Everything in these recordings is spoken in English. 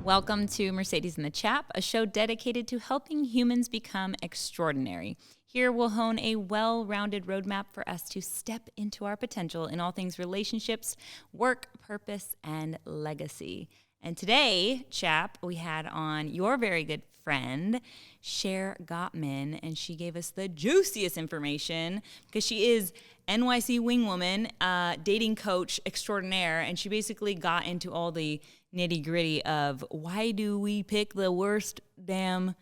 Welcome to Mercedes and the Chap, a show dedicated to helping humans become extraordinary. Here we'll hone a well-rounded roadmap for us to step into our potential in all things relationships, work, purpose, and legacy. And today, Chap, we had on your very good friend, Cher Hubsher, and she gave us the juiciest information because she is NYC wingwoman, dating coach extraordinaire, and she basically got into all the nitty-gritty of why do we pick the worst damn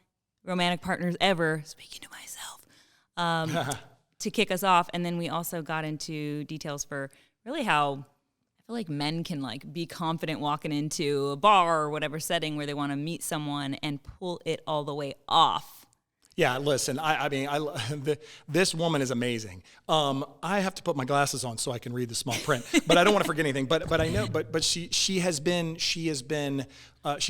romantic partners ever, speaking to myself, to kick us off. And then we also got into details for really how I feel like men can like be confident walking into a bar or whatever setting where they want to meet someone and pull it all the way off. Yeah, listen, this woman is amazing. I have to put my glasses on so I can read the small print, but I don't want to forget anything. But I know, but she's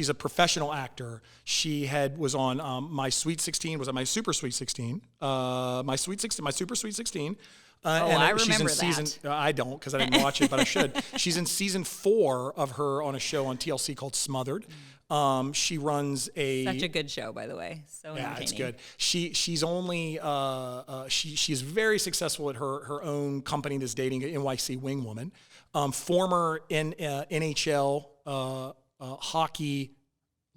a professional actor. She was on My Sweet 16, was it My Super Sweet 16? My Super Sweet 16. I remember that. I don't because I didn't watch it, but I should. She's in season 4 of her on a show on TLC called Smothered. She runs such a good show, by the way. So entertaining. Yeah, it's good. She's only she's very successful at her own company that's dating an NYC wingwoman, former NHL hockey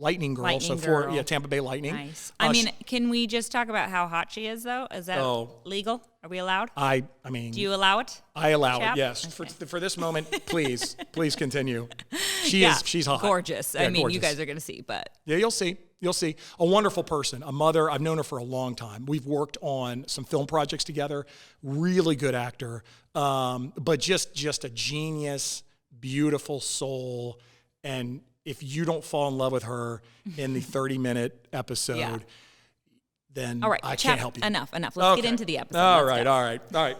Lightning girl. For Tampa Bay Lightning. Nice. Can we just talk about how hot she is, though? Is that legal? Are we allowed? I mean, do you allow it? I allow Chap? it. Yes. Okay. For this moment, please continue. She's hot, gorgeous. Yeah, gorgeous. You guys are gonna see, but yeah, you'll see. A wonderful person, a mother. I've known her for a long time. We've worked on some film projects together. Really good actor, but just a genius, beautiful soul. And if you don't fall in love with her in the 30-minute episode, then all right, I can't help you. Enough. Let's get into the episode. All right.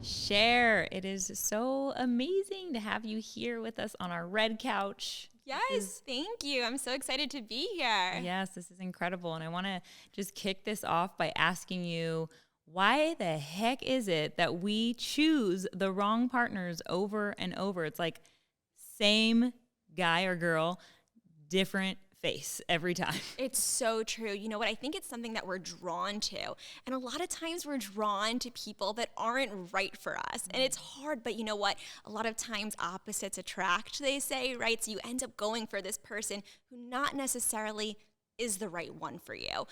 Cher, it is so amazing to have you here with us on our red couch. Yes, thank you. I'm so excited to be here. Yes, this is incredible. And I want to just kick this off by asking you, why the heck is it that we choose the wrong partners over and over? It's like same guy or girl, different face every time. It's so true. You know what? I think it's something that we're drawn to. And a lot of times we're drawn to people that aren't right for us. And it's hard, but you know what? A lot of times opposites attract, they say, right? So you end up going for this person who not necessarily is the right one for you.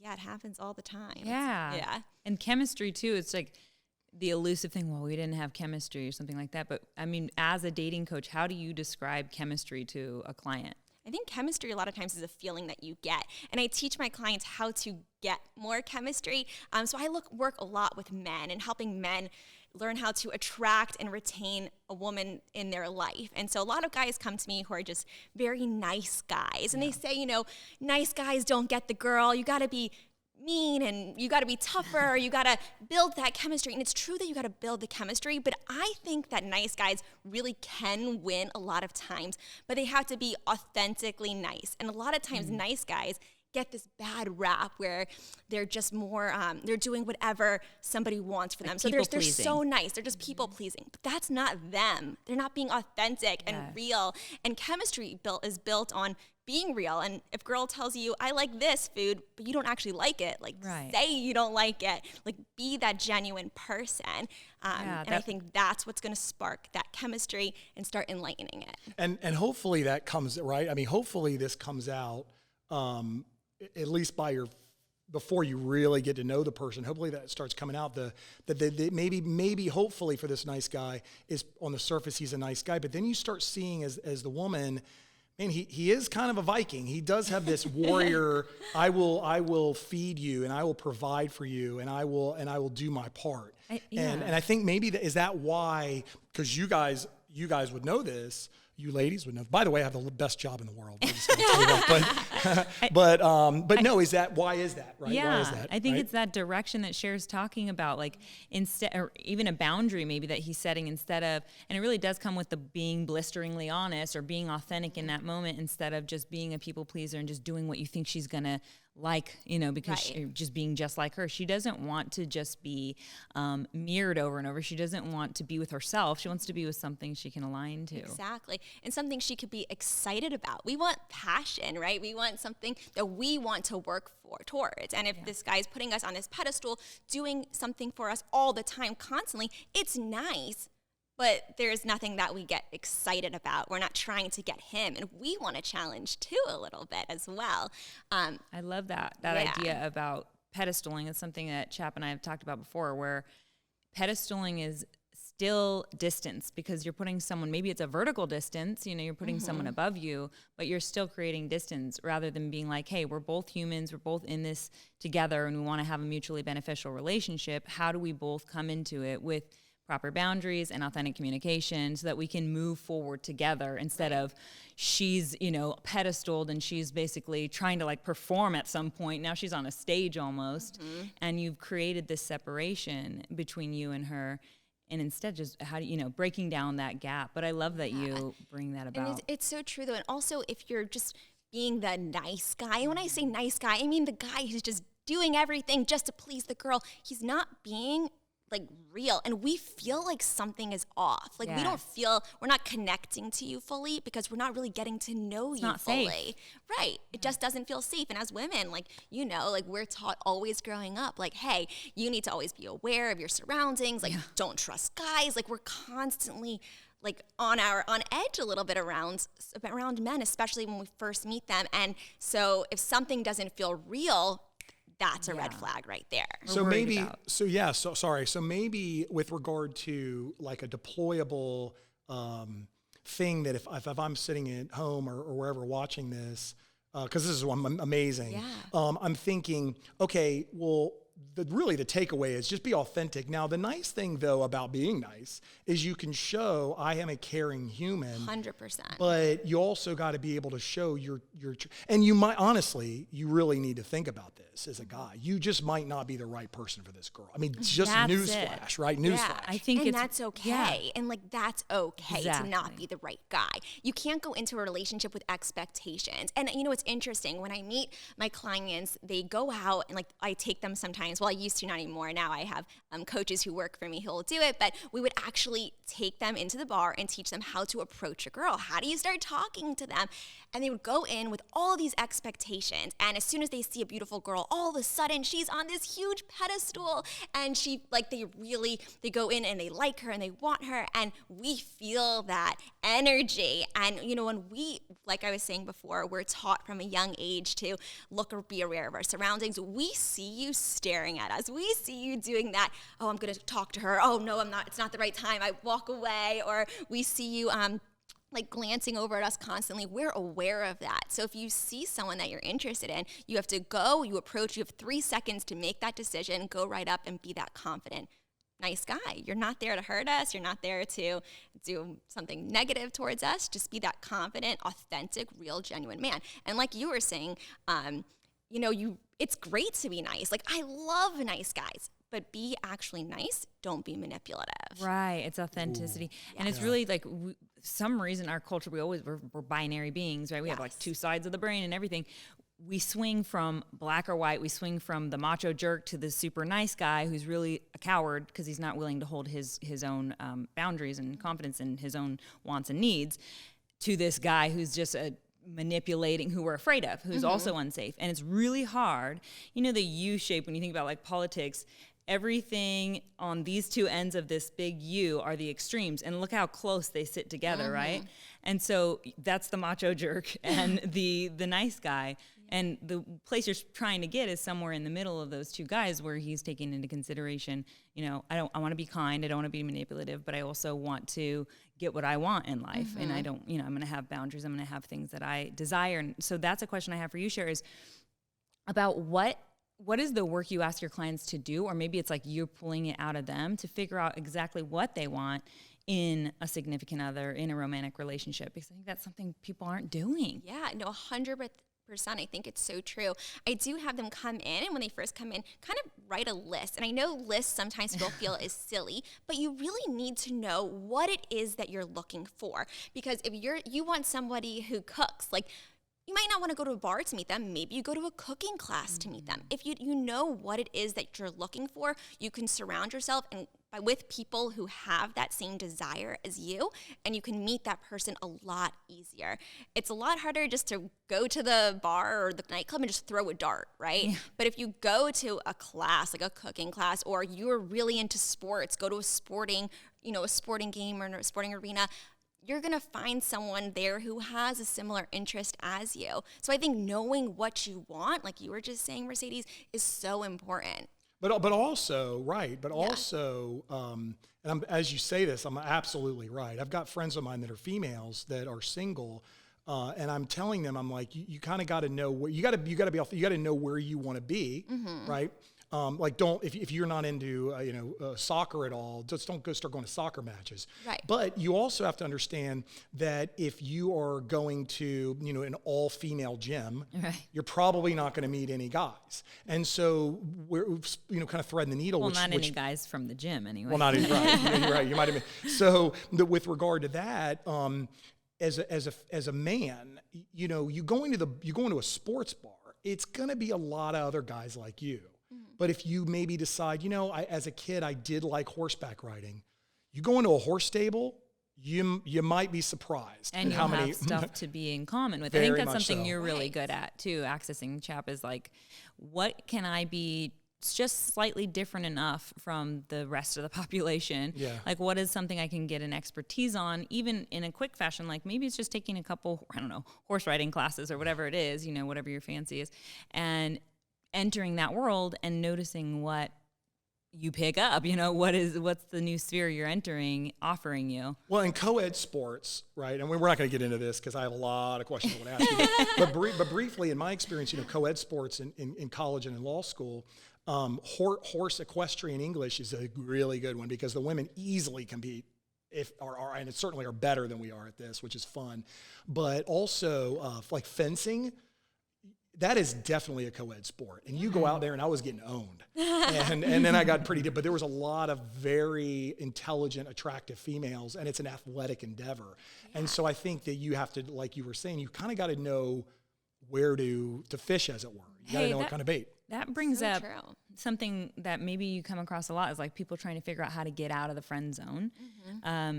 Yeah, it happens all the time. Yeah. And chemistry, too. It's like the elusive thing, well, we didn't have chemistry or something like that. But, I mean, as a dating coach, how do you describe chemistry to a client? I think chemistry a lot of times is a feeling that you get. And I teach my clients how to get more chemistry. So I work a lot with men and helping men learn how to attract and retain a woman in their life. And so a lot of guys come to me who are just very nice guys. And they say, nice guys don't get the girl. You got to be mean and you got to be tougher. You got to build that chemistry. And it's true that you got to build the chemistry, but I think that nice guys really can win a lot of times, but they have to be authentically nice. And a lot of times nice guys get this bad rap where they're just more, they're doing whatever somebody wants for them. So they're so nice. They're just people pleasing. But that's not them. They're not being authentic and real. And chemistry is built on being real. And if girl tells you, I like this food, but you don't actually like it, say you don't like it. Like, be that genuine person. And I think that's what's going to spark that chemistry and start enlightening it. And hopefully that comes, right? I mean, hopefully this comes out, at least before you really get to know the person. Hopefully that starts coming out. That maybe hopefully for this nice guy is on the surface he's a nice guy, but then you start seeing as the woman, man, he is kind of a Viking. He does have this warrior. I will feed you and I will provide for you and I will do my part. And I think maybe is that why? Because you guys would know this. You ladies would know. By the way, I have the best job in the world. But no, why is that, right? Yeah, why is that, I think it's that direction that Cher's talking about, like instead, or even a boundary maybe that he's setting instead of, and it really does come with the being blisteringly honest or being authentic in that moment instead of just being a people pleaser and just doing what you think she's gonna like, because just being just like her. She doesn't want to just be mirrored over and over. She doesn't want to be with herself. She wants to be with something she can align to. Exactly. And something she could be excited about. We want passion, right? We want something that we want to work towards. And if this guy's putting us on this pedestal, doing something for us all the time, constantly, it's nice. But there's nothing that we get excited about. We're not trying to get him. And we want to challenge, too, a little bit as well. I love that idea about pedestaling. It's something that Chap and I have talked about before, where pedestaling is still distance, because you're putting someone, maybe it's a vertical distance, you're putting someone above you, but you're still creating distance, rather than being like, hey, we're both humans, we're both in this together, and we want to have a mutually beneficial relationship. How do we both come into it with proper boundaries and authentic communication so that we can move forward together, instead of she's, pedestaled and she's basically trying to like perform at some point. Now she's on a stage almost, and you've created this separation between you and her. And instead, just how do breaking down that gap. But I love that you bring that about. And it's so true, though. And also, if you're just being the nice guy, and when I say nice guy, I mean the guy who's just doing everything just to please the girl. He's not being like real, and we feel like something is off. Like we don't feel, we're not connecting to you fully, because we're not really getting to know you fully. Safe. Right. It just doesn't feel safe. And as women, like, like we're taught always growing up, like, hey, you need to always be aware of your surroundings. Like, don't trust guys. Like, we're constantly like on edge a little bit around men, especially when we first meet them. And so if something doesn't feel real, that's a red flag right there. So maybe with regard to like a deployable thing, that if I'm sitting at home or wherever watching this, because this is amazing, I'm thinking, okay, well, the takeaway is just be authentic. Now, the nice thing, though, about being nice is you can show I am a caring human. 100%. But you also got to be able to show and you might, honestly, you really need to think about this as a guy. You just might not be the right person for this girl. I mean, just newsflash, right? Newsflash. Yeah, I think that's okay. Yeah. And like, that's okay to not be the right guy. You can't go into a relationship with expectations. And it's interesting. When I meet my clients, they go out and like, I take them sometimes. Well, I used to, not anymore. Now I have coaches who work for me who will do it, but we would actually take them into the bar and teach them how to approach a girl. How do you start talking to them? And they would go in with all these expectations. And as soon as they see a beautiful girl, all of a sudden she's on this huge pedestal, and they go in and they like her and they want her. And we feel that energy. And, when we, like I was saying before, we're taught from a young age to look or be aware of our surroundings. We see you staring at us. We see you doing that. Oh, I'm going to talk to her. Oh, no, I'm not. It's not the right time. I walk away. Or we see you like glancing over at us constantly. We're aware of that. So if you see someone that you're interested in, you have to go, you approach, you have 3 seconds to make that decision, go right up and be that confident, nice guy. You're not there to hurt us. You're not there to do something negative towards us. Just be that confident, authentic, real, genuine man. And like you were saying, it's great to be nice. Like, I love nice guys, but be actually nice. Don't be manipulative. Right. It's authenticity. Ooh. And it's really like some reason our culture, we're binary beings, right? We have like 2 sides of the brain and everything. We swing from black or white. We swing from the macho jerk to the super nice guy who's really a coward because he's not willing to hold his own boundaries and confidence in his own wants and needs, to this guy who's just manipulating, who we're afraid of, who's also unsafe. And it's really hard. The U shape, when you think about like politics, everything on these 2 ends of this big U are the extremes, and look how close they sit together, right? And so that's the macho jerk and the nice guy. And the place you're trying to get is somewhere in the middle of those 2 guys, where he's taking into consideration, I want to be kind, I don't want to be manipulative, but I also want to get what I want in life. And I don't, I'm going to have boundaries, I'm going to have things that I desire. And so that's a question I have for you, Cher, is about what is the work you ask your clients to do, or maybe it's like you're pulling it out of them to figure out exactly what they want in a significant other, in a romantic relationship, because I think that's something people aren't doing. Yeah, no, 100%. I think it's so true. I do have them come in, and when they first come in, kind of write a list. And I know lists sometimes people feel is silly, but you really need to know what it is that you're looking for. Because if you want somebody who cooks, like, you might not want to go to a bar to meet them. Maybe you go to a cooking class to meet them. If you know what it is that you're looking for, you can surround yourself with people who have that same desire as you, and you can meet that person a lot easier. It's a lot harder just to go to the bar or the nightclub and just throw a dart, right? Yeah. But if you go to a class, like a cooking class, or you're really into sports, go to a sporting game or a sporting arena, you're going to find someone there who has a similar interest as you. So I think knowing what you want, like you were just saying, Mercedes, is so important. But also, right, but also, and as you say this, I'm absolutely right. I've got friends of mine that are females that are single, and I'm telling them, I'm like, you kind of got to know where, you got to know where you want to be, right? Like if you're not into soccer at all, just don't start going to soccer matches. Right. But you also have to understand that if you are going to an all-female gym, right, you're probably not going to meet any guys. And so we're kind of threading the needle. Well, any guys from the gym anyway. Well, not any, right. You're right. You might have been. So with regard to that, as a man, you go into a sports bar, it's going to be a lot of other guys like you. But if you maybe decide, as a kid, I did like horseback riding. You go into a horse stable, you might be surprised. And you have stuff to be in common with. I think that's something you're really good at, too, accessing Chap, is like, what can I be just slightly different enough from the rest of the population? Yeah. Like, what is something I can get an expertise on, even in a quick fashion? Like, maybe it's just taking a couple, horse riding classes or whatever it is, whatever your fancy is, and entering that world and noticing what you pick up, what's the new sphere you're entering offering you. Well, in co-ed sports, right, and we're not going to get into this because I have a lot of questions I want to ask you, but briefly, in my experience, co-ed sports in college and in law school, horse equestrian English is a really good one because the women easily compete and it certainly are better than we are at this, which is fun. But also, like fencing, that is definitely a co-ed sport. And you go out there, and I was getting owned. And then I got pretty but there was a lot of very intelligent, attractive females, and it's an athletic endeavor. Yeah. And so I think that you have to, like you were saying, you kind of got to know where to fish, as it were. You got to know what kind of bait. That brings up something that maybe you come across a lot, is like people trying to figure out how to get out of the friend zone,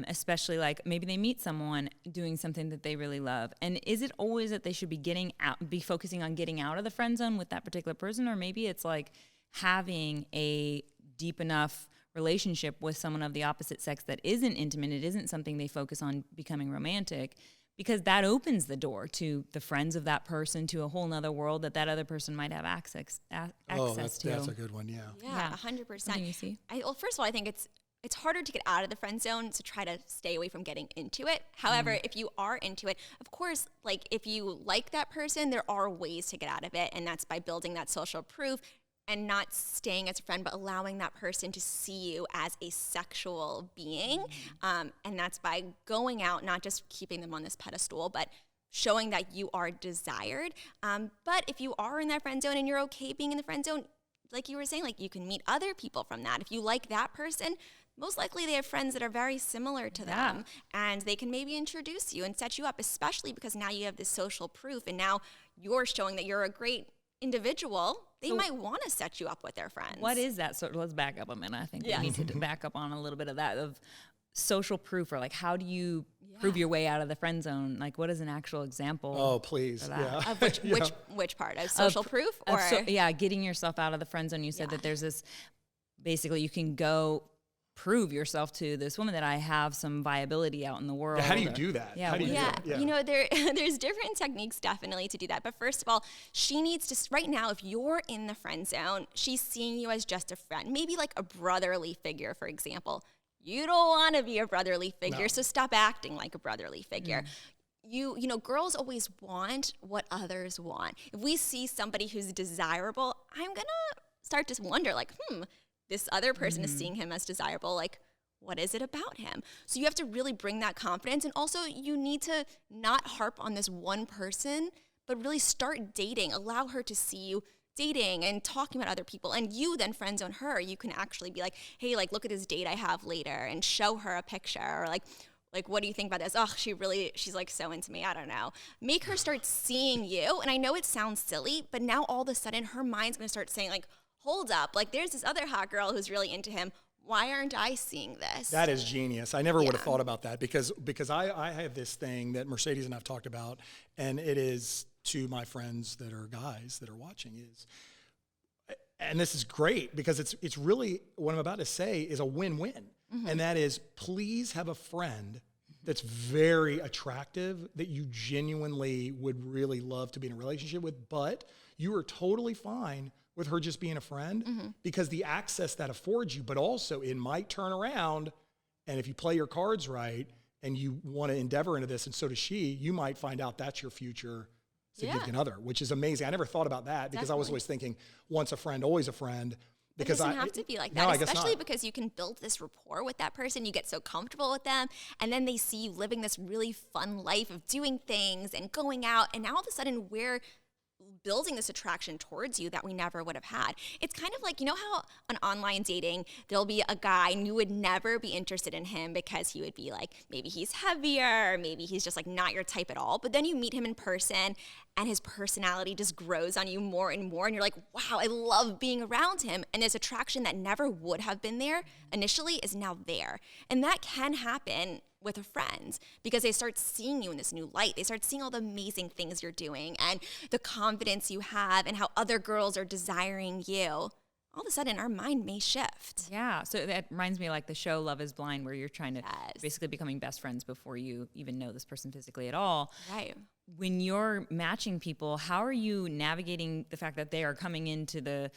especially like maybe they meet someone doing something that they really love. And is it always that they should be focusing on getting out of the friend zone with that particular person? Or maybe it's like having a deep enough relationship with someone of the opposite sex that isn't intimate, it isn't something they focus on becoming romantic, because that opens the door to the friends of that person, to a whole nother world that other person might have access to. That's a good one, yeah. Yeah, 100%. You see? Well, first of all, I think it's harder to get out of the friend zone, to try to stay away from getting into it. However, if you are into it, of course, like if you like that person, there are ways to get out of it, and that's by building that social proof and not staying as a friend, but allowing that person to see you as a sexual being. And that's by going out, not just keeping them on this pedestal, but showing that you are desired. But if you are in that friend zone and you're okay being in the friend zone, like you were saying, like you can meet other people from that. If you like that person, most likely they have friends that are very similar to them, and they can maybe introduce you and set you up, especially because now you have this social proof, and now you're showing that you're a great individual. They might want to set you up with their friends. What is that? So let's back up a minute. I think we need to back up on a little bit of that, of social proof, or like how do you prove your way out of the friend zone? Like, what is an actual example? Oh, please. Yeah. Of which part? Of social proof? Or getting yourself out of the friend zone. You said that there's this, basically you can go prove yourself to this woman that I have some viability out in the world. How do you do that? Yeah, how do you do that? Yeah. There's different techniques definitely to do that. But first of all, she needs to, right now, if you're in the friend zone, she's seeing you as just a friend, maybe like a brotherly figure, for example. You don't want to be a brotherly figure, so stop acting like a brotherly figure. You know, girls always want what others want. If we see somebody who's desirable, I'm going to start to wonder, like, this other person is seeing him as desirable. Like, what is it about him? So you have to really bring that confidence. And also, you need to not harp on this one person, but really start dating. Allow her to see you dating and talking about other people. And you then friend zone her. You can actually be like, hey, like, look at this date I have later, and show her a picture. Or like Like, what do you think about this? Oh, she's like so into me. I don't know. Make her start seeing you. And I know it sounds silly, but now all of a sudden her mind's going to start saying like, hold up. Like there's this other hot girl who's really into him. Why aren't I seeing this? That is genius. I never would have thought about that because I have this thing that Mercedes and I've talked about, and it is to my friends that are guys that are watching is, and this is great because it's really what I'm about to say is a win-win. And that is, please have a friend that's very attractive that you genuinely would really love to be in a relationship with, but you are totally fine with her just being a friend because the access that affords you, but also it might turn around, and if you play your cards right and you want to endeavor into this, and so does she, you might find out that's your future significant other, which is amazing. I never thought about that because I was always thinking once a friend, always a friend. Because it doesn't have to be like that, especially because you can build this rapport with that person. You get so comfortable with them, and then they see you living this really fun life of doing things and going out, and now all of a sudden we're building this attraction towards you that we never would have had. It's kind of like, you know how on online dating, there'll be a guy and you would never be interested in him because he would be like, maybe he's heavier, maybe he's just like not your type at all. But then you meet him in person and his personality just grows on you more and more. And you're like, wow, I love being around him. And this attraction that never would have been there initially is now there. And that can happen with a friend because they start seeing you in this new light. They start seeing all the amazing things you're doing and the confidence you have and how other girls are desiring you. All of a sudden, our mind may shift. Yeah. So that reminds me of like the show Love is Blind, where you're trying to basically becoming best friends before you even know this person physically at all. Right. When you're matching people, how are you navigating the fact that they are coming into the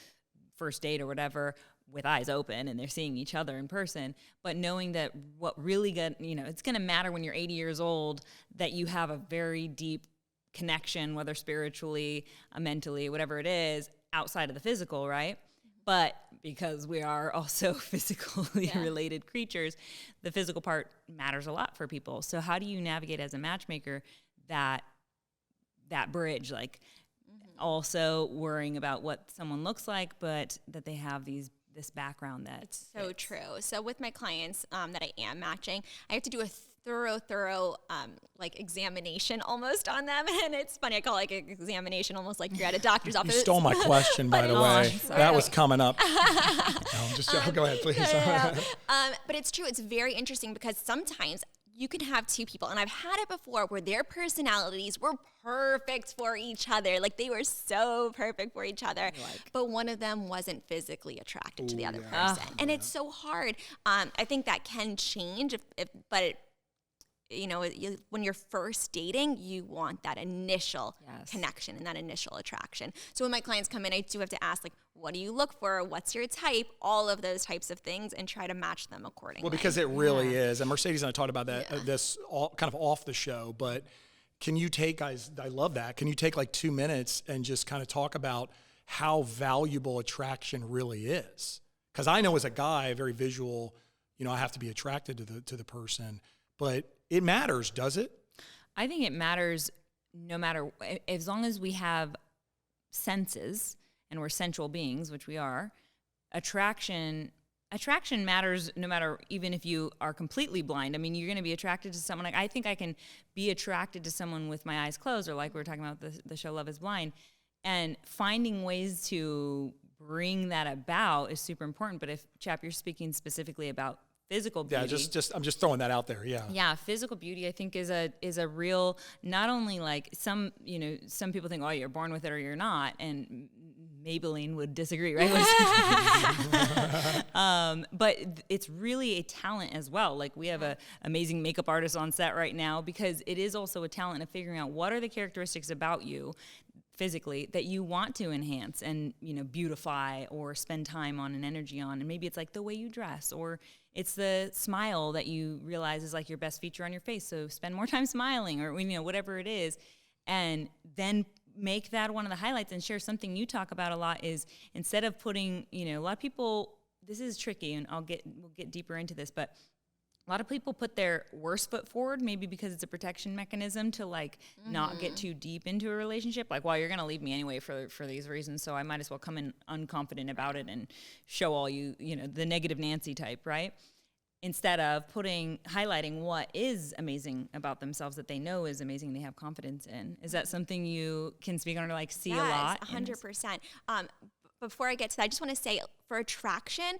first date or whatever with eyes open and they're seeing each other in person, but knowing that what really it's going to matter when you're 80 years old, that you have a very deep connection, whether spiritually, mentally, whatever it is, outside of the physical, right? But because we are also physically related creatures, the physical part matters a lot for people. So how do you navigate as a matchmaker that bridge, like also worrying about what someone looks like, but that they have this background that's so true. So with my clients that I am matching, I have to do a thorough like examination almost on them. And it's funny, I call it like an examination almost like you're at a doctor's office. You stole my question, by the way. That was coming up. Go ahead, please. But it's true. It's very interesting because sometimes you can have two people, and I've had it before where their personalities were perfect for each other. Like they were so perfect for each other, but one of them wasn't physically attracted to the other person. And it's so hard. I think that can change, when you're first dating, you want that initial connection and that initial attraction. So when my clients come in, I do have to ask, like, what do you look for? What's your type? All of those types of things, and try to match them accordingly. Well, because it really is. And Mercedes and I talked about that, this all kind of off the show, but can you take, guys, I love that. Can you take like 2 minutes and just kind of talk about how valuable attraction really is? Because I know as a guy, very visual, I have to be attracted to the person, but it matters, does it? I think it matters no matter, as long as we have senses and we're sensual beings, which we are. Attraction matters no matter, even if you are completely blind. I mean, you're going to be attracted to someone. Like, I think I can be attracted to someone with my eyes closed, or like we were talking about the show Love is Blind, and finding ways to bring that about is super important. But if, Chap, you're speaking specifically about physical beauty. Yeah, I'm just throwing that out there. Yeah. Yeah, physical beauty I think is a real, not only like some people think, oh, you're born with it or you're not, and Maybelline would disagree, right? But it's really a talent as well. Like we have a amazing makeup artist on set right now, because it is also a talent of figuring out what are the characteristics about you physically that you want to enhance and beautify or spend time on and energy on. And maybe it's like the way you dress, or it's the smile that you realize is like your best feature on your face, so spend more time smiling, or whatever it is, and then make that one of the highlights. And share something you talk about a lot is, instead of putting, a lot of people, this is tricky, and we'll get deeper into this, but a lot of people put their worst foot forward, maybe because it's a protection mechanism to not get too deep into a relationship. Like, well, you're going to leave me anyway for these reasons, so I might as well come in unconfident about it and show all the negative Nancy type, right? instead of highlighting what is amazing about themselves that they know is amazing, they have confidence in. Is that something you can speak on or like see a lot? 100%. Before I get to that, I just want to say for attraction,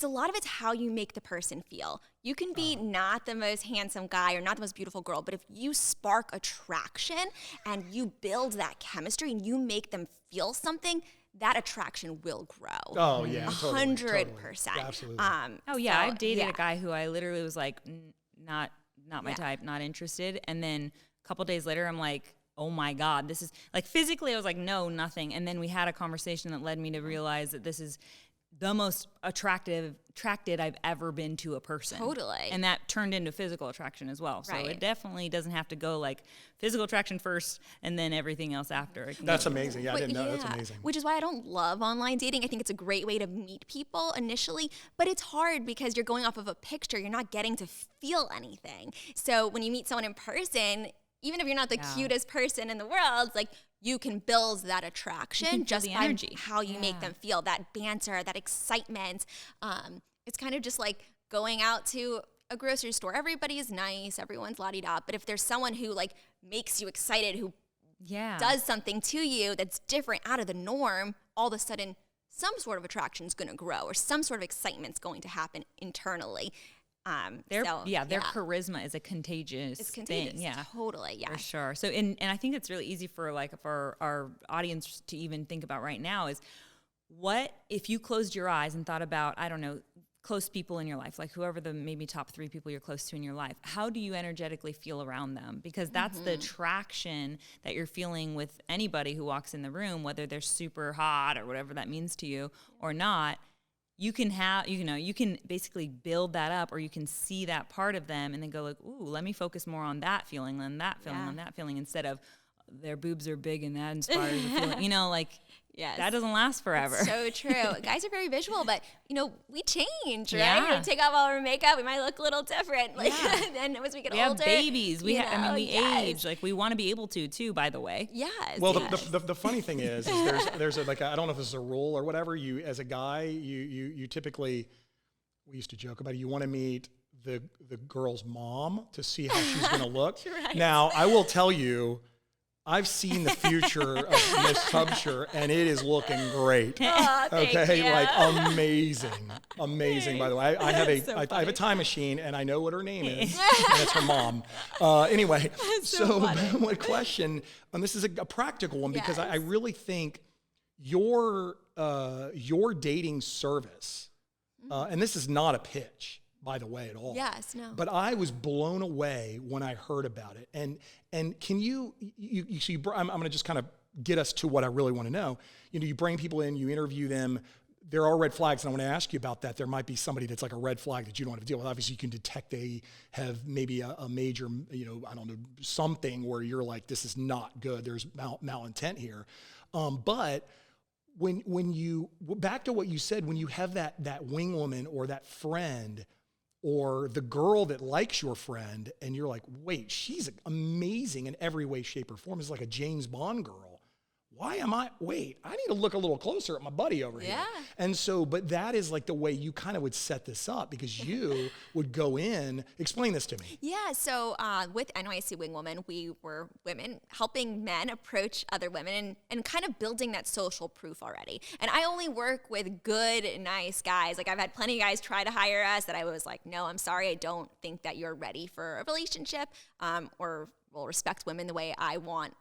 a lot of it's how you make the person feel. You can be not the most handsome guy or not the most beautiful girl, but if you spark attraction and you build that chemistry and you make them feel something, that attraction will grow. Oh yeah, 100%. Absolutely. I've dated a guy who I literally was like, not my type, not interested. And then a couple days later, I'm like, oh my God, this is like physically, I was like, no, nothing. And then we had a conversation that led me to realize that this is the most attracted I've ever been to a person. Totally. And that turned into physical attraction as well. Right. So it definitely doesn't have to go like physical attraction first and then everything else after. That's amazing. Yeah, I didn't know. That's amazing. Which is why I don't love online dating. I think it's a great way to meet people initially, but it's hard because you're going off of a picture. You're not getting to feel anything. So when you meet someone in person, even if you're not the cutest person in the world, like you can build that attraction just by energy. How you make them feel, that banter, that excitement. It's kind of just like going out to a grocery store. Everybody is nice, everyone's la-di-da, but if there's someone who like makes you excited, who does something to you that's different out of the norm, all of a sudden some sort of attraction is going to grow or some sort of excitement is going to happen internally. Their charisma is a contagious thing. Yeah, totally. Yeah, for sure. So, and I think it's really easy for our audience to even think about right now is what if you closed your eyes and thought about, I don't know, close people in your life, like whoever the maybe top 3 people you're close to in your life, how do you energetically feel around them? Because that's the attraction that you're feeling with anybody who walks in the room, whether they're super hot or whatever that means to you or not. You can you can basically build that up, or you can see that part of them and then go like, ooh, let me focus more on that feeling than that feeling on that feeling, instead of their boobs are big and that inspires a feeling. That doesn't last forever. It's so true. Guys are very visual, but we change, right? Yeah. We take off all our makeup, we might look a little different. And as we get older, have babies. We age. Like we want to be able to too. By the way. Yes. Well, the funny thing is there's I don't know if this is a rule or whatever. You as a guy, you typically, we used to joke about it, you want to meet the girl's mom to see how she's going to look. Right. Now, I will tell you, I've seen the future of Ms. Hubsher, and it is looking great. Oh, thank you. Like amazing. By the way, I have a time machine, and I know what her name is, and it's her mom. Anyway, so one question, and this is a practical one because I really think your dating service, and this is not a pitch, by the way, at all. Yes, no. But I was blown away when I heard about it. And can I'm going to just kind of get us to what I really want to know. You bring people in, you interview them. There are red flags, and I want to ask you about that. There might be somebody that's like a red flag that you don't want to deal with. Obviously, you can detect they have maybe a major, I don't know, something where you're like, this is not good. There's malintent here. But when you, back to what you said, when you have that wing woman or that friend or the girl that likes your friend, and you're like, wait, she's amazing in every way, shape, or form. It's like a James Bond girl. I need to look a little closer at my buddy over here. And so, but that is like the way you kind of would set this up, because you would go in, explain this to me. Yeah, so with NYC Wing Woman, we were women helping men approach other women and kind of building that social proof already. And I only work with good, nice guys. Like I've had plenty of guys try to hire us that I was like, no, I'm sorry, I don't think that you're ready for a relationship, or will respect women the way I want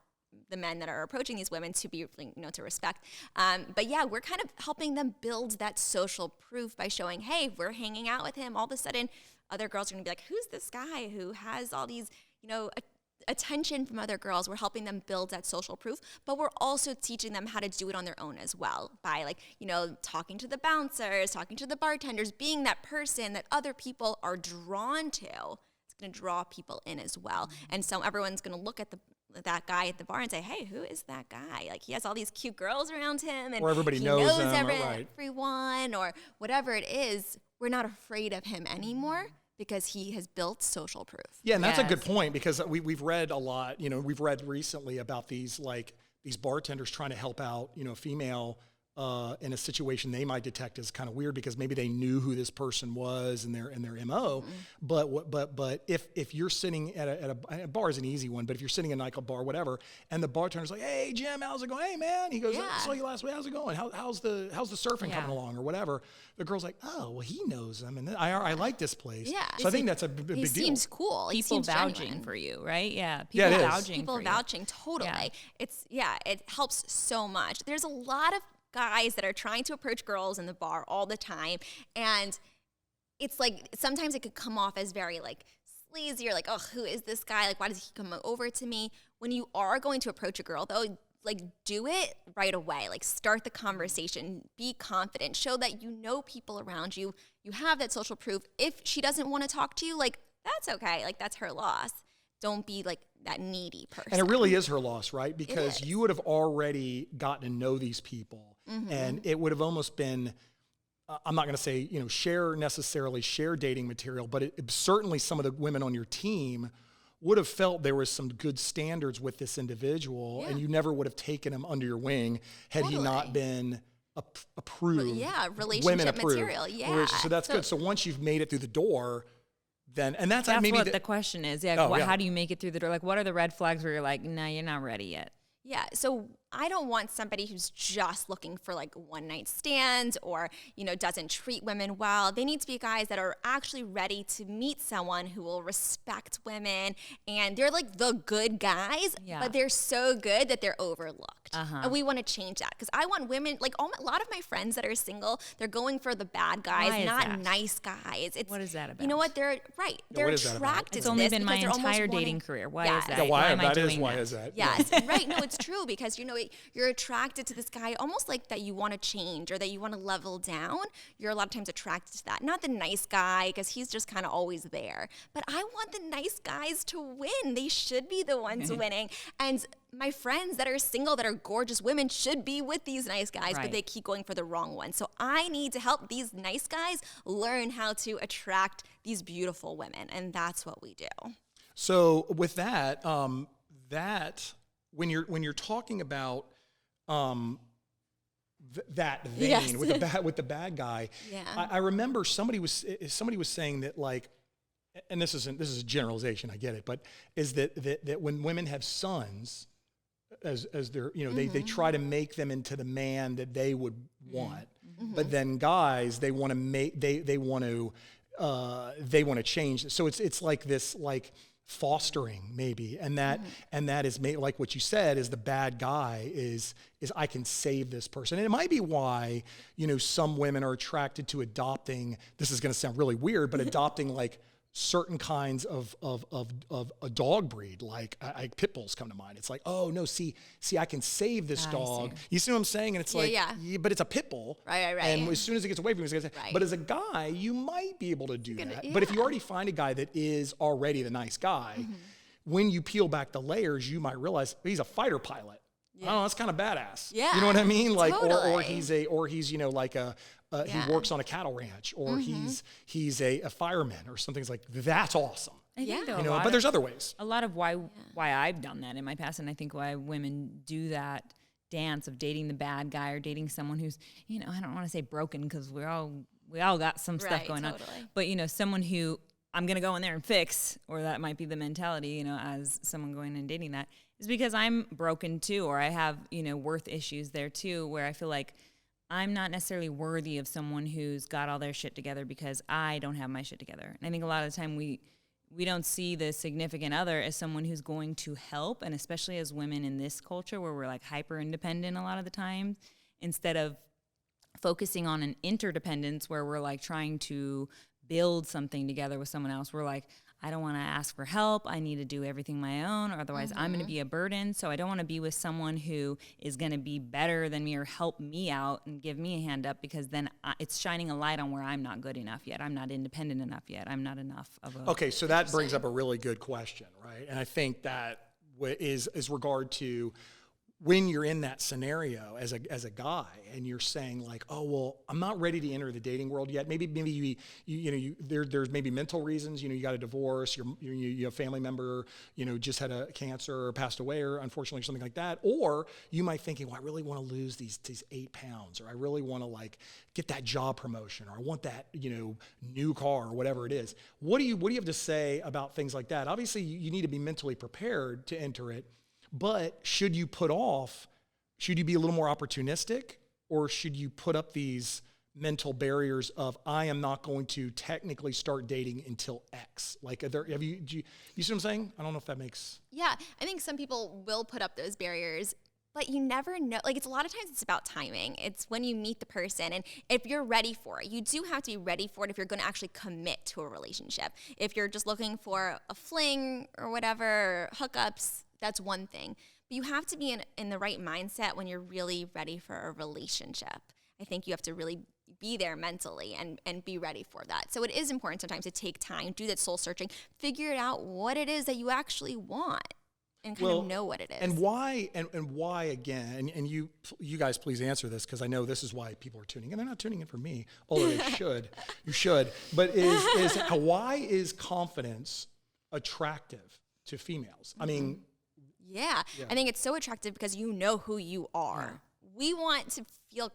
the men that are approaching these women to be, to respect. But yeah, we're kind of helping them build that social proof by showing, hey, we're hanging out with him. All of a sudden, other girls are gonna be like, who's this guy who has all these, attention from other girls? We're helping them build that social proof, but we're also teaching them how to do it on their own as well by talking to the bouncers, talking to the bartenders, being that person that other people are drawn to. It's gonna draw people in as well. And so everyone's gonna look at that guy at the bar and say, hey, who is that guy? Like he has all these cute girls around him, and or everybody knows him, everyone, or whatever it is. We're not afraid of him anymore because he has built social proof. Yeah, and that's a good point, because we've read a lot. We've read recently about these bartenders trying to help out female in a situation they might detect as kind of weird because maybe they knew who this person was and their MO. But if you're sitting at a bar is an easy one, but if you're sitting in a nightclub bar, whatever, and the bartender's like, "Hey Jim, how's it going? Hey man," he goes, "I saw you last week. How's it going? How's the surfing coming along or whatever?" The girl's like, "Oh, well, he knows them, and I like this place." Yeah. So I think that's a big deal. He seems cool. He People seems vouching genuine. for you, right? Yeah. Yeah, it is. Vouching People for you. vouching, totally. It helps so much. There's a lot of guys that are trying to approach girls in the bar all the time, and it's like sometimes it could come off as very like sleazy or like, oh, who is this guy? Like, why does he come over to me? When you are going to approach a girl, though, like do it right away. Like start the conversation, be confident, show that you know people around you. You have that social proof. If she doesn't want to talk to you, like that's okay. Like that's her loss. Don't be like that needy person. And it really is her loss, right? Because you would have already gotten to know these people, and it would have almost been, I'm not going to say, share dating material, but it certainly some of the women on your team would have felt there was some good standards with this individual, and you never would have taken him under your wing had he not been approved. Relationship material. Yeah. So that's good. So once you've made it through the door, then, and that's maybe what the question is. Yeah. How do you make it through the door? Like, what are the red flags where you're like, no, you're not ready yet? Yeah, so I don't want somebody who's just looking for like one night stands or, doesn't treat women well. They need to be guys that are actually ready to meet someone who will respect women, and they're like the good guys, but they're so good that they're overlooked. And we want to change that because I want women, like a lot of my friends that are single, they're going for the bad guys, not nice guys. What is that about? You know what? They're They're attracted It's to only this been my because they're entire almost dating wanting- career. Why Yes. is that? Yeah, why am I doing why that? is that? Yes, right. No, it's true because you're attracted to this guy almost like that you want to change or that you want to level down. You're a lot of times attracted to that. Not the nice guy because he's just kind of always there. But I want the nice guys to win. They should be the ones winning. And my friends that are single, that are gorgeous women should be with these nice guys, but they keep going for the wrong one. So I need to help these nice guys learn how to attract these beautiful women. And that's what we do. So with that, when you're talking about that vein with the bad guy, I remember somebody was saying that, like, and this is a generalization, I get it, but is that when women have sons as their, they try to make them into the man that they would want, but then guys, they want to change. So it's like this, like, fostering maybe, and that is like what you said, is the bad guy is I can save this person. And it might be why some women are attracted to adopting, this is going to sound really weird, but adopting like certain kinds of a dog breed, like pit bulls come to mind. It's like, oh no, see I can save this dog. You see what I'm saying? And it's but it's a pit bull, right. And as soon as it gets away from you, it's gonna say, but as a guy, you might be able to do that. But if you already find a guy that is already the nice guy, when you peel back the layers, you might realize he's a fighter pilot. I don't know, that's kind of badass. Yeah, you know what I mean? Like, totally. or he's like a. He works on a cattle ranch, or he's a fireman, or something like that's awesome. I think but there's other ways. A lot of why I've done that in my past, and I think why women do that dance of dating the bad guy or dating someone who's, I don't want to say broken because we all got some stuff going on, but someone who I'm gonna go in there and fix, or that might be the mentality, as someone going and dating that, is because I'm broken too, or I have worth issues there too, where I feel like I'm not necessarily worthy of someone who's got all their shit together because I don't have my shit together. And I think a lot of the time we don't see the significant other as someone who's going to help, and especially as women in this culture where we're like hyper independent a lot of the time, instead of focusing on an interdependence where we're like trying to build something together with someone else. We're like, I don't want to ask for help. I need to do everything my own, or otherwise I'm going to be a burden. So I don't want to be with someone who is going to be better than me or help me out and give me a hand up, because then it's shining a light on where I'm not good enough yet. I'm not independent enough yet. I'm not enough of a... Okay, so that brings up a really good question, right? And I think that is regard to when you're in that scenario as a guy and you're saying like, oh, well, I'm not ready to enter the dating world yet. Maybe there's maybe mental reasons, you got a divorce, you have a family member, just had a cancer or passed away or unfortunately something like that. Or you might thinking, well, I really want to lose these 8 pounds, or I really want to like get that job promotion, or I want that, new car or whatever it is. What do you have to say about things like that? Obviously you need to be mentally prepared to enter it. But should you be a little more opportunistic, or should you put up these mental barriers of, I am not going to technically start dating until X? Like, do you see what I'm saying? I don't know if that makes... Yeah, I think some people will put up those barriers, but you never know. Like, it's a lot of times it's about timing. It's when you meet the person, and if you're ready for it. You do have to be ready for it if you're going to actually commit to a relationship. If you're just looking for a fling or whatever, or hookups, that's one thing. But you have to be in the right mindset when you're really ready for a relationship. I think you have to really be there mentally and be ready for that. So it is important sometimes to take time, do that soul searching, figure out what it is that you actually want, and kind of know what it is. And why, and why again, and you guys please answer this, because I know this is why people are tuning in. They're not tuning in for me, although they should. You should. But why is confidence attractive to females? I mean... Yeah, I think it's so attractive because you know who you are. Yeah. We want to feel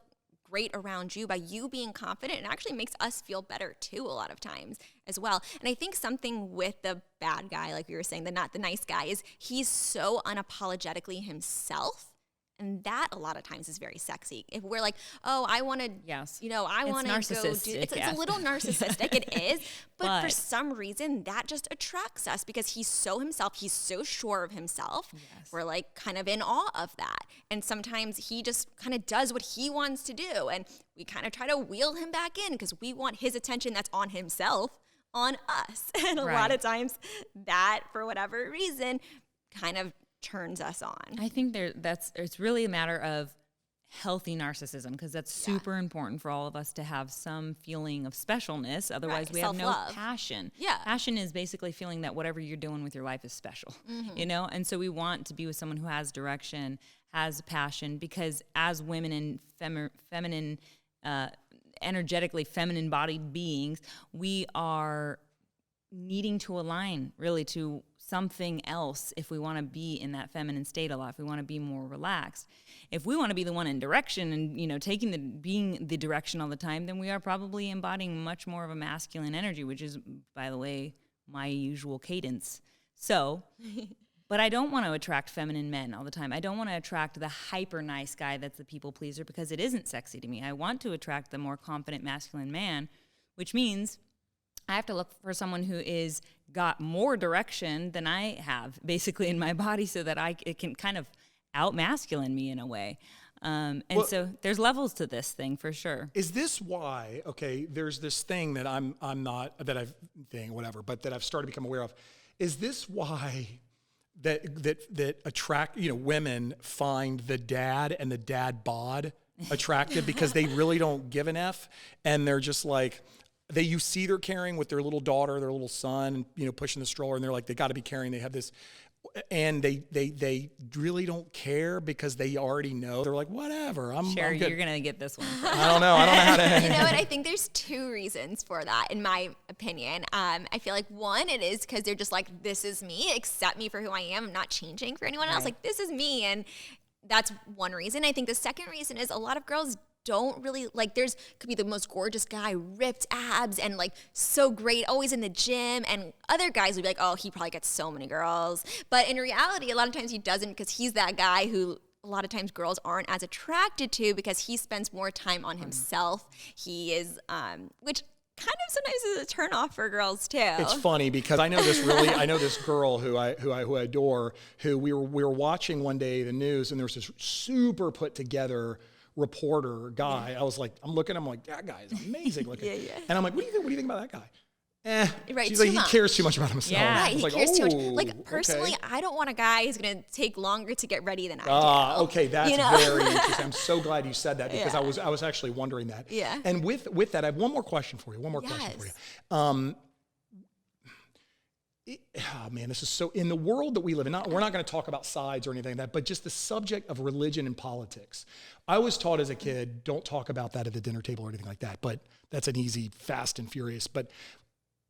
great around you by you being confident. It actually makes us feel better too a lot of times as well. And I think something with the bad guy, like we were saying, not the nice guy, is he's so unapologetically himself. And that a lot of times is very sexy. If we're like, oh, I want to, I want to go do, it's a little narcissistic, it is. But for some reason, that just attracts us because he's so himself. He's so sure of himself. Yes. We're like kind of in awe of that. And sometimes he just kind of does what he wants to do. And we kind of try to wheel him back in because we want his attention that's on himself, on us. And a lot of times that, for whatever reason, kind of turns us on. I think it's really a matter of healthy narcissism, because that's super important for all of us to have some feeling of specialness. Otherwise, we have no passion. Yeah. Passion is basically feeling that whatever you're doing with your life is special, And so we want to be with someone who has direction, has passion, because as women and feminine, energetically feminine bodied beings, we are needing to align really to something else if we want to be in that feminine state a lot, if we want to be more relaxed. If we want to be the one in direction and, being the direction all the time, then we are probably embodying much more of a masculine energy, which is, by the way, my usual cadence. So, but I don't want to attract feminine men all the time. I don't want to attract the hyper nice guy that's the people pleaser, because it isn't sexy to me. I want to attract the more confident masculine man, which means I have to look for someone who is got more direction than I have, basically, in my body, so that it can kind of out-masculine me in a way. So there's levels to this thing for sure. Is this why, there's this thing that that I've started to become aware of. Is this why that attract, women find the dad and the dad bod attractive? Because they really don't give an F, and they're just like... You see they're carrying with their little daughter, their little son, pushing the stroller, and they're like, they got to be carrying. They have this, and they really don't care because they already know. They're like, whatever, I'm good. You're gonna get this one. I don't know how to. You know what? I think there's 2 reasons for that, in my opinion. I feel like one, it is because they're just like, this is me, accept me for who I am. I'm not changing for anyone else. Like, this is me, and that's one reason. I think the second reason is a lot of girls don't really could be the most gorgeous guy, ripped abs and like so great, always in the gym, and other guys would be like, oh, he probably gets so many girls. But in reality, a lot of times he doesn't, because he's that guy who a lot of times girls aren't as attracted to, because he spends more time on himself. He is, which kind of sometimes is a turn off for girls too. It's funny because I know this girl who I adore, who we were watching one day the news, and there was this super put together reporter guy. I was like, I'm looking, I'm like, that guy is amazing looking. And I'm like, what do you think about that guy? Right, she's like, he cares too much about himself. Yeah, right, he cares too much. Like, personally, I don't want a guy who's going to take longer to get ready than I do. Okay, that's very interesting. I'm so glad you said that, because I was actually wondering that. Yeah. And with that, I have one more question for you. oh man, this is so, in the world that we live in, we're not going to talk about sides or anything like that, but just the subject of religion and politics. I was taught as a kid, don't talk about that at the dinner table or anything like that, but that's an easy Fast and Furious. But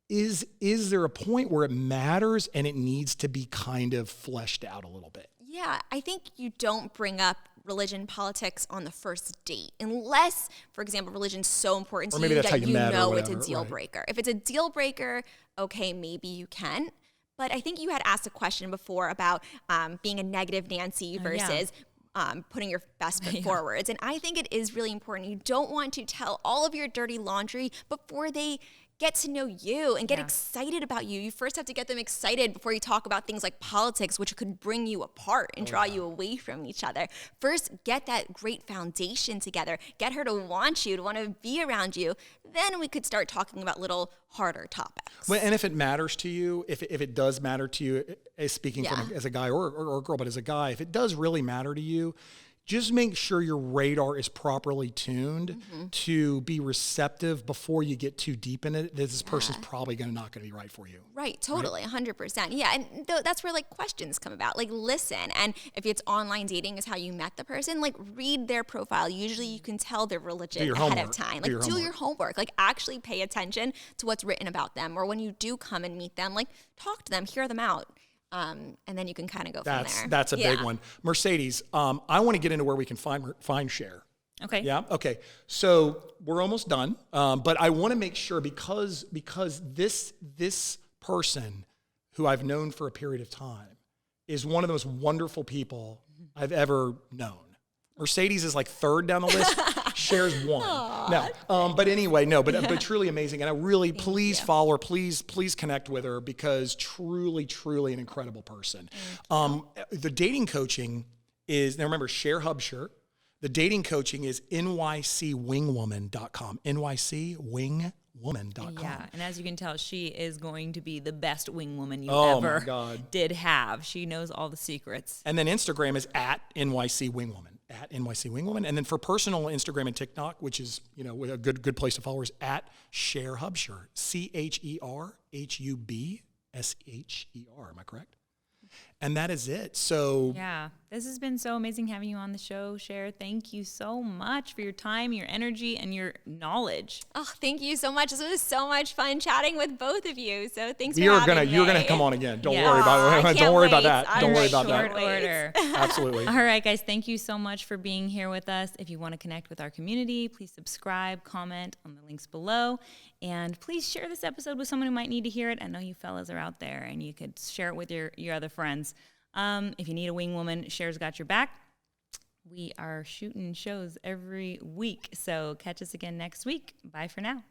is there a point where it matters and it needs to be kind of fleshed out a little bit? Yeah, I think you don't bring up religion, politics on the first date, unless, for example, religion's so important to you that you know it's a deal breaker. If it's a deal breaker, okay, maybe you can. But I think you had asked a question before about being a negative Nancy versus putting your best foot forwards. And I think it is really important. You don't want to tell all of your dirty laundry before they get to know you and get excited about you. You first have to get them excited before you talk about things like politics, which could bring you apart and draw you away from each other. First, get that great foundation together. Get her to want you, to want to be around you. Then we could start talking about little harder topics. Well, and if it matters to you, if it does matter to you, speaking from as a guy or a girl, but as a guy, if it does really matter to you, just make sure your radar is properly tuned to be receptive before you get too deep in it. This person's probably not going to be right for you. Right, totally, 100%. Yeah, and that's where like questions come about. Like listen, and if it's online dating is how you met the person, like read their profile. Usually you can tell their religion ahead of time. Like do your homework. Like actually pay attention to what's written about them. Or when you do come and meet them, like talk to them, hear them out. And then you can kind of go from there. That's a big one. Mercedes, I want to get into where we can find Cher. Okay. Yeah. Okay. So we're almost done. But I want to make sure because this person who I've known for a period of time is one of the most wonderful people I've ever known. Mercedes is like third down the list. Cher's one. But anyway, but truly amazing. And I really, please follow her. Please connect with her because truly an incredible person. The dating coaching is, now remember, Cher Hubsher. The dating coaching is nycwingwoman.com. nycwingwoman.com. Yeah, and as you can tell, she is going to be the best wing woman you ever did have. She knows all the secrets. And then Instagram is at nycwingwoman. At NYC and then for personal Instagram and TikTok, which is a good place to follow, is at Cher Hubsher, CherHubsher. Am I correct? And that is it. So yeah, this has been so amazing having you on the show, Cher. Thank you so much for your time, your energy, and your knowledge. Oh, thank you so much. This was so much fun chatting with both of you. So thanks for having me. You're gonna come on again. Don't worry about it. Don't worry about that. Don't worry about that. Short order. Absolutely. All right, guys. Thank you so much for being here with us. If you want to connect with our community, please subscribe, comment on the links below, and please share this episode with someone who might need to hear it. I know you fellas are out there, and you could share it with your other friends. If you need a wing woman, Cher's got your back. We are shooting shows every week, so catch us again next week. Bye for now.